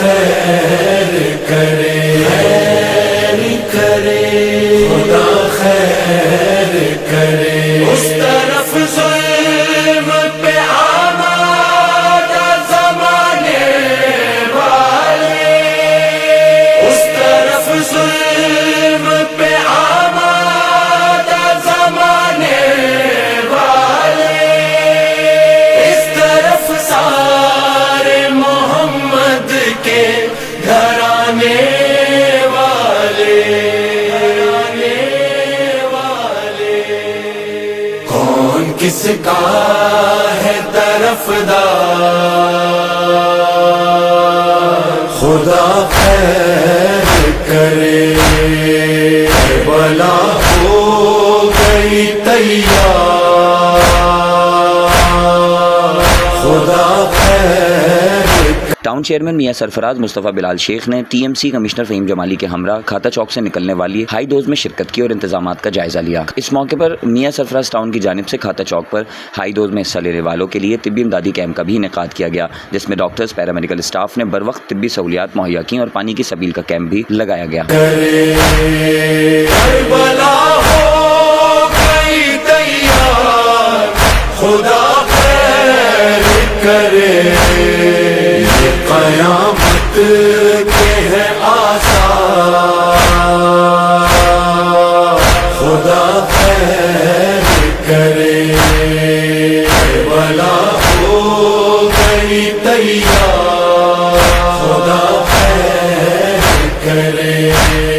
خیر کرے، خیر کرے، خدا خیر کرے۔ اس طرف ظلم پہ آمادہ زمانے والے، اس طرف ظلم پہ آمادہ زمانے والے، اس طرف سارے محمد کے گھرانے والے، کون کس کا ہے طرفدار، خدا خیر کرے۔ کربلا ہو گئی تیار، خدا خیر۔ ٹاؤن چیئرمین میاں سرفراز مصطفیٰ بلال شیخ نے T M C commissioner Fahim Jamali کے ہمراہ کھاتا چوک سے نکلنے والی ہائی ڈوز میں شرکت کی اور انتظامات کا جائزہ لیا۔ اس موقع پر میاں سرفراز ٹاؤن کی جانب سے کھاتا چوک پر ہائی ڈوز میں حصہ لینے والوں کے لیے طبی امدادی کیمپ کا بھی انعقاد کیا گیا، جس میں ڈاکٹرز، پیرامیڈیکل اسٹاف نے بروقت طبی سہولیات مہیا کی اور پانی کی سبیل کا کیمپ بھی لگایا گیا۔ کربلا ہو گئی تیار، خدا خیر کرے۔ یہ قیامت کے ہے آثار، خدا خیر کرے۔ کربلا ہو گئی تیار، خدا خیر کرے۔